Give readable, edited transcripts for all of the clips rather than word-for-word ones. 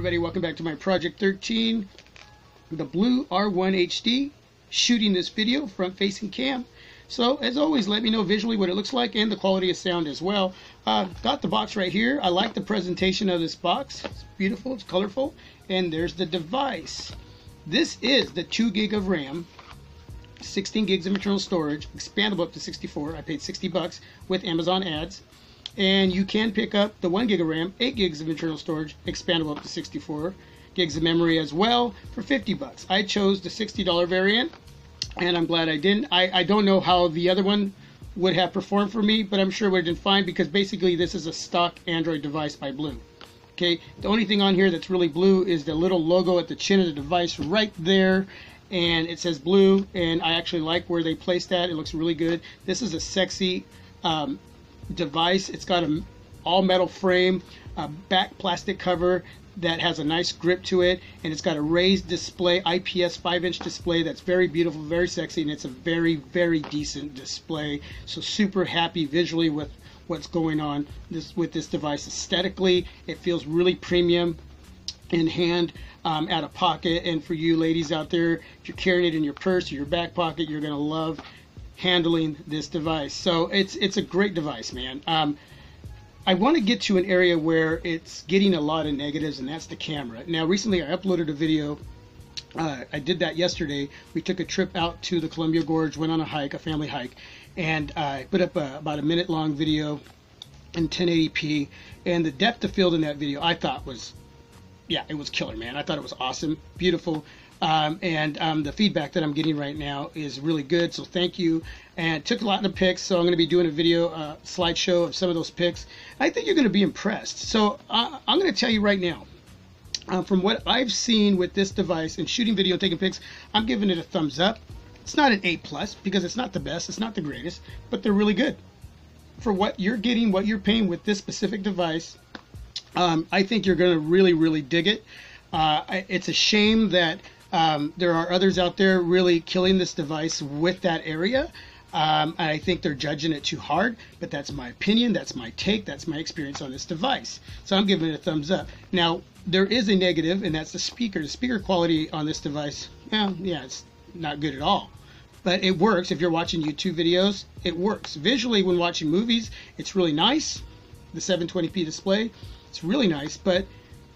everybody, welcome back to my Project 13, the Blue R1 HD, shooting this video front facing cam. So as always, let me know visually what it looks like and the quality of sound as well. Got the box right here. I like the presentation of this box. It's beautiful, it's colorful, and there's the device. This is the 2 gig of RAM, 16 gigs of internal storage, expandable up to 64. I paid $60 with Amazon ads. And you can pick up the 1 gig of RAM, 8 gigs of internal storage, expandable up to 64 gigs of memory as well for $50. I chose the $60 variant, and I'm glad I didn't. I don't know how the other one would have performed for me, but I'm sure it would have been fine because basically this is a stock Android device by Blue. Okay, the only thing on here that's really Blue is the little logo at the chin of the device right there, and it says Blue, and I actually like where they placed that. It looks really good. This is a sexy device. It's got an all metal frame, a back plastic cover that has a nice grip to it, and it's got a raised display, IPS 5-inch display that's very beautiful, very sexy, and it's a very, very decent display. So super happy visually with what's going on with this device. Aesthetically, it feels really premium in hand, out of pocket, and for you ladies out there, if you're carrying it in your purse or your back pocket, you're gonna love handling this device. So it's a great device, man. I want to get to an area where it's getting a lot of negatives, and that's the camera. Now recently I uploaded a video. I did that yesterday. We took a trip out to the Columbia Gorge, went on a hike, a family hike, and I put up about a minute long video in 1080p, and the depth of field in that video I thought was, yeah, it was killer, man. I thought it was awesome, beautiful. The feedback that I'm getting right now is really good, so thank you. And took a lot of pics, so I'm going to be doing a video slideshow of some of those pics. I think you're going to be impressed. So I'm going to tell you right now, from what I've seen with this device and shooting video, taking pics, I'm giving it a thumbs up. It's not an A+ because it's not the best, it's not the greatest, but they're really good. For what you're getting, what you're paying with this specific device, I think you're going to really, really dig it. It's a shame that there are others out there really killing this device with that area. I think they're judging it too hard, but that's my opinion, that's my take, that's my experience on this device. So I'm giving it a thumbs up. Now, there is a negative, and that's the speaker. The speaker quality on this device, yeah, it's not good at all. But it works. If you're watching YouTube videos, it works. Visually, when watching movies, it's really nice. The 720p display, it's really nice, but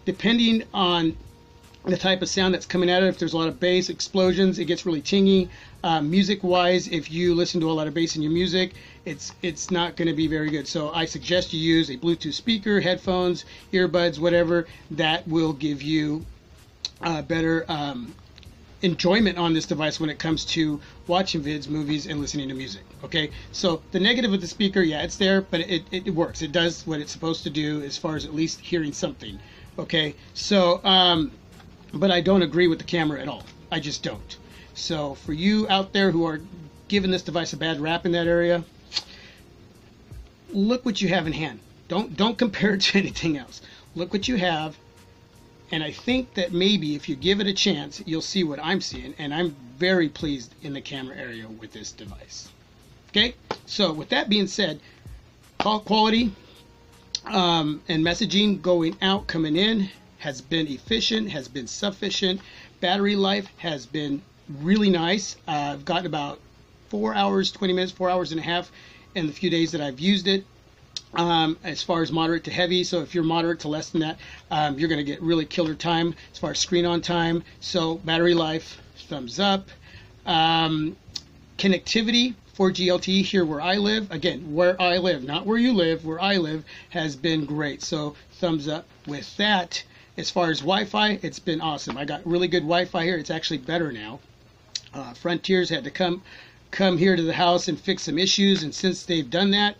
depending on the type of sound that's coming out of it, if there's a lot of bass, explosions, it gets really tingy. Music-wise, if you listen to a lot of bass in your music, it's not going to be very good. So I suggest you use a Bluetooth speaker, headphones, earbuds, whatever, that will give you better enjoyment on this device when it comes to watching vids, movies, and listening to music. Okay, so the negative with the speaker, yeah, it's there, but it works. It does what it's supposed to do as far as at least hearing something. Okay, so but I don't agree with the camera at all. I just don't. So for you out there who are giving this device a bad rap in that area, look what you have in hand. Don't compare it to anything else. Look what you have, and I think that maybe if you give it a chance, you'll see what I'm seeing, and I'm very pleased in the camera area with this device. Okay, so with that being said, call quality and messaging going out, coming in, has been efficient, has been sufficient. Battery life has been really nice. I've gotten about 4 hours, 20 minutes, 4 hours and a half in the few days that I've used it. As far as moderate to heavy, so if you're moderate to less than that, you're going to get really killer time as far as screen on time. So battery life, thumbs up. Connectivity, 4G LTE here where I live, again, where I live, not where you live, where I live, has been great. So thumbs up with that. As far as Wi-Fi, it's been awesome. I got really good Wi-Fi here. It's actually better now. Frontiers had to come here to the house and fix some issues, and since they've done that,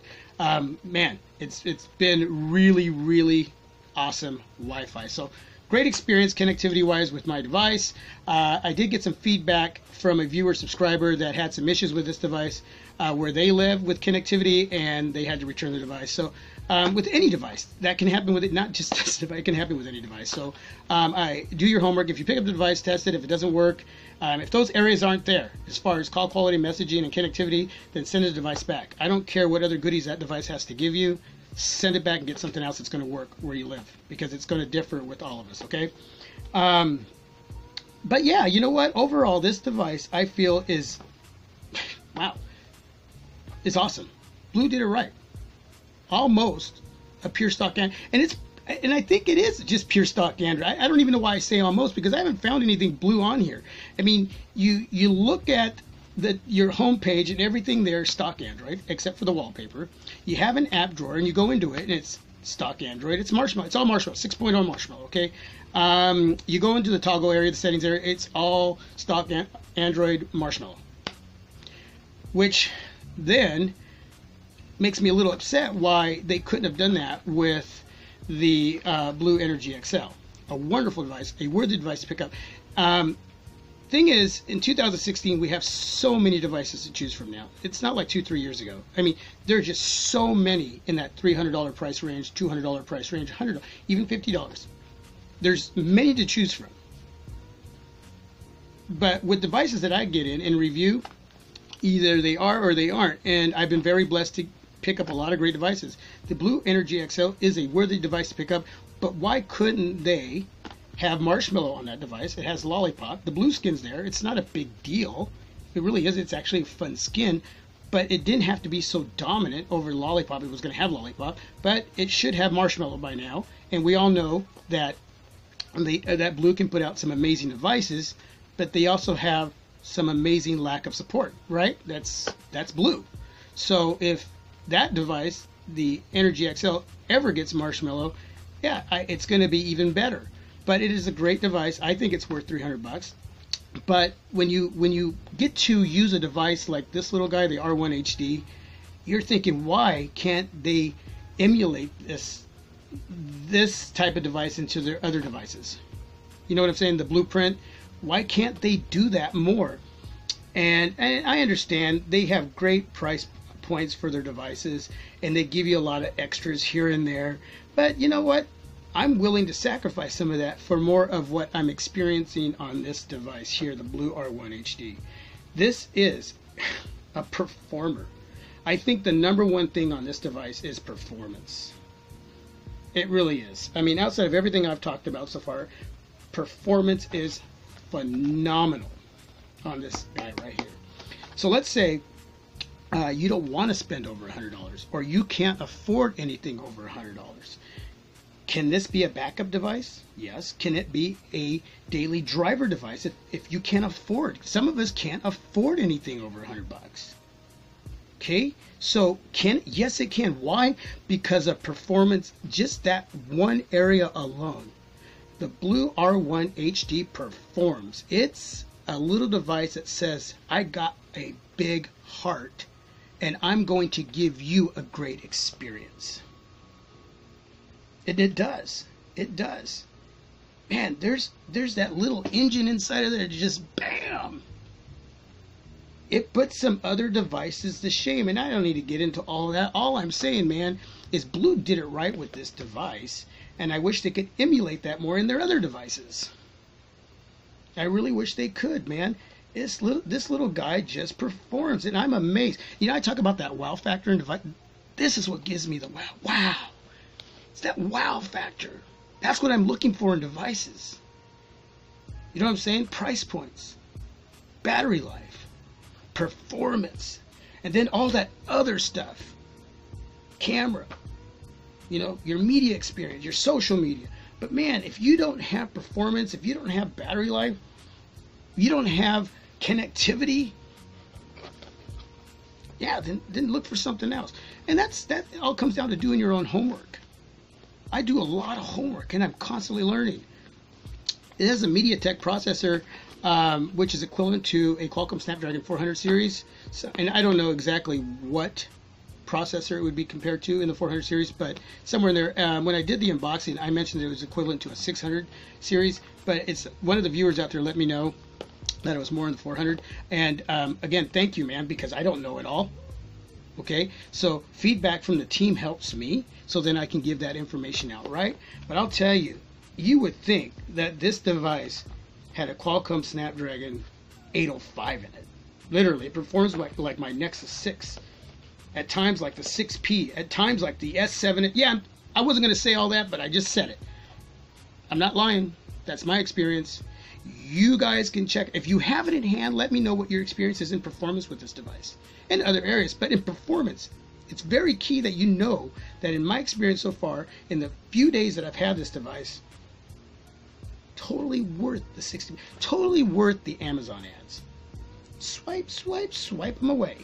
man, it's been really, really awesome Wi-Fi. So great experience connectivity-wise with my device. I did get some feedback from a viewer subscriber that had some issues with this device where they live with connectivity, and they had to return the device. So with any device, that can happen with it, not just this device, it can happen with any device. So I do your homework. If you pick up the device, test it. If it doesn't work, if those areas aren't there as far as call quality, messaging, and connectivity, then send the device back. I don't care what other goodies that device has to give you. send it back and get something else that's going to work where you live, because it's going to differ with all of us, okay? But yeah, you know what? Overall, this device I feel is, wow, it's awesome. Blue did it right. Almost a pure stock Android, and I think it is just pure stock Android. I don't even know why I say almost, because I haven't found anything blue on here. I mean, you look at your home page and everything there is stock Android except for the wallpaper. You have an app drawer and you go into it and it's stock Android. It's Marshmallow. It's all Marshmallow. 6.0 Marshmallow. Okay. You go into the toggle area, the settings area. It's all stock Android Marshmallow, which then makes me a little upset why they couldn't have done that with the Blue Energy XL. A wonderful device, a worthy device to pick up. Thing is, in 2016, we have so many devices to choose from now. It's not like 2-3 years ago. I mean, there are just so many in that $300 price range, $200 price range, $100, even $50. There's many to choose from. But with devices that I get in review, either they are or they aren't. And I've been very blessed to pick up a lot of great devices. The Blue Energy XL is a worthy device to pick up, but why couldn't they have Marshmallow on that device? It has Lollipop. The blue skin's there. It's not a big deal. It really is. It's actually a fun skin, but it didn't have to be so dominant over Lollipop. It was going to have Lollipop, but it should have Marshmallow by now. And we all know that that blue can put out some amazing devices, but they also have some amazing lack of support, right? That's blue. So if that device, the Energy XL, ever gets Marshmallow, yeah, it's going to be even better. But it is a great device. I think it's worth $300. But when you get to use a device like this little guy, the R1 HD, you're thinking, why can't they emulate this type of device into their other devices? You know what I'm saying? The blueprint. Why can't they do that more? And I understand they have great price points for their devices, and they give you a lot of extras here and there. But you know what? I'm willing to sacrifice some of that for more of what I'm experiencing on this device here, the Blue R1 HD. This is a performer. I think the number one thing on this device is performance. It really is. I mean, outside of everything I've talked about so far, performance is phenomenal on this guy right here. So let's say you don't want to spend over $100, or you can't afford anything over $100. Can this be a backup device? Yes. Can it be a daily driver device if you can't afford? Some of us can't afford anything over $100. Okay, so yes, it can. Why? Because of performance, just that one area alone. The Blue R1 HD performs. It's a little device that says, I got a big heart and I'm going to give you a great experience. And it does. It does. Man, there's that little engine inside of there, just bam. It puts some other devices to shame, and I don't need to get into all of that. All I'm saying, man, is Blue did it right with this device, and I wish they could emulate that more in their other devices. I really wish they could, man. This little guy just performs, and I'm amazed. You know, I talk about that wow factor in device. This is what gives me the wow. Wow. It's that wow factor. That's what I'm looking for in devices. You know what I'm saying? Price points, battery life, performance, and then all that other stuff. Camera, you know, your media experience, your social media. But man, if you don't have performance, if you don't have battery life, you don't have connectivity, yeah, then look for something else. And that all comes down to doing your own homework. I do a lot of homework, and I'm constantly learning. It has a MediaTek processor, which is equivalent to a Qualcomm Snapdragon 400 series. So, and I don't know exactly what processor it would be compared to in the 400 series, but somewhere in there. When I did the unboxing, I mentioned it was equivalent to a 600 series, but it's one of the viewers out there let me know that it was more in the 400. And again, thank you, man, because I don't know it all. Okay, so feedback from the team helps me, so then I can give that information out, right? But I'll tell you, you would think that this device had a Qualcomm Snapdragon 805 in it. Literally, it performs like my Nexus 6. at times like the 6P, at times like the S7. Yeah, I wasn't going to say all that, but I just said it. I'm not lying. That's my experience. You guys can check. If you have it in hand, let me know what your experience is in performance with this device and other areas. But in performance, it's very key that you know that in my experience so far, in the few days that I've had this device, totally worth the 60, totally worth the Amazon ads. Swipe, swipe, swipe them away.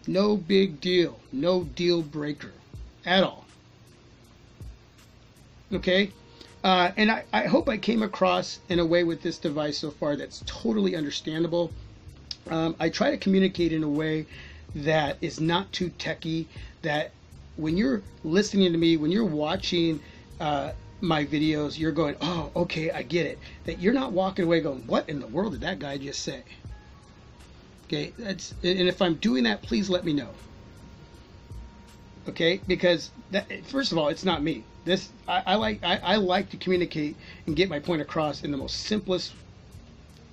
No big deal. No deal breaker at all. Okay? And I hope I came across in a way with this device so far that's totally understandable. I try to communicate in a way that is not too techy, that when you're listening to me, when you're watching my videos, you're going, oh, okay, I get it. That you're not walking away going, what in the world did that guy just say? Okay, and if I'm doing that, please let me know. Okay, because first of all, it's not me. This I like to communicate and get my point across in the most simplest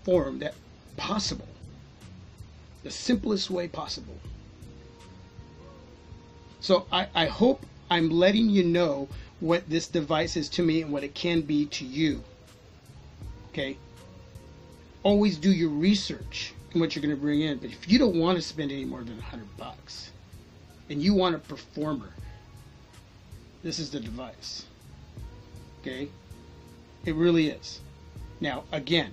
form that possible. The simplest way possible. So I hope I'm letting you know what this device is to me and what it can be to you. Okay? Always do your research in what you're going to bring in. But if you don't want to spend any more than $100 and you want a performer, this is the device. Okay? It really is. Now, again,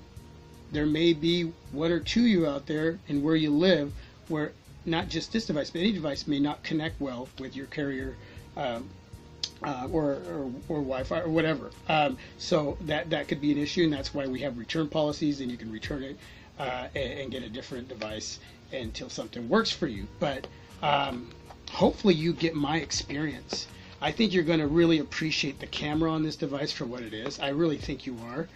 there may be one or two of you out there and where you live where not just this device, but any device may not connect well with your carrier or Wi-Fi or whatever. So that could be an issue, and that's why we have return policies, and you can return it and get a different device until something works for you. But hopefully you get my experience. I think you're going to really appreciate the camera on this device for what it is. I really think you are.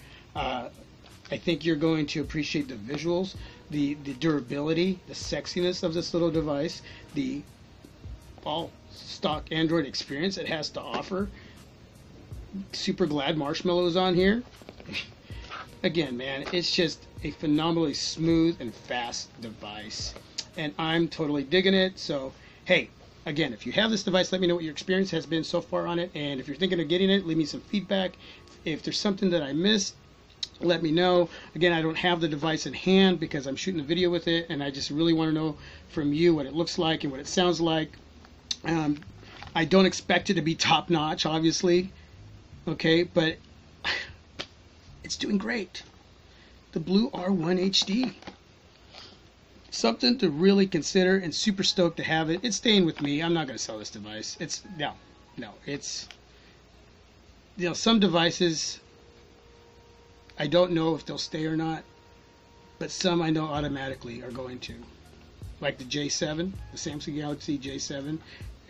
I think you're going to appreciate the visuals, the durability, the sexiness of this little device, the all stock Android experience it has to offer. Super glad Marshmallow's on here. Again, man, it's just a phenomenally smooth and fast device, and I'm totally digging it. So, hey, again, if you have this device, let me know what your experience has been so far on it, and if you're thinking of getting it, leave me some feedback. If there's something that I missed, let me know. Again, I don't have the device in hand because I'm shooting a video with it, and I just really want to know from you what it looks like and what it sounds like. I don't expect it to be top-notch, obviously, okay, but it's doing great. The Blue R1 HD. Something to really consider, and super stoked to have it. It's staying with me. I'm not going to sell this device. It's, some devices, I don't know if they'll stay or not, but some I know automatically are going to. Like the J7, the Samsung Galaxy J7,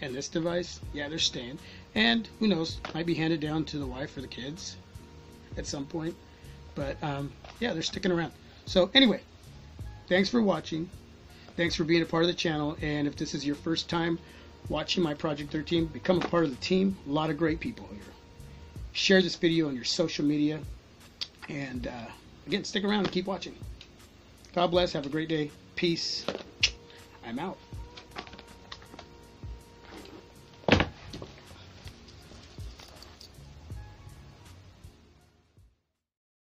and this device, yeah, they're staying. And who knows, might be handed down to the wife or the kids at some point. But yeah, they're sticking around. So anyway, thanks for watching. Thanks for being a part of the channel. And if this is your first time watching my Project 13, become a part of the team. A lot of great people here. Share this video on your social media. And again, stick around and keep watching. God bless. Have a great day. Peace. I'm out.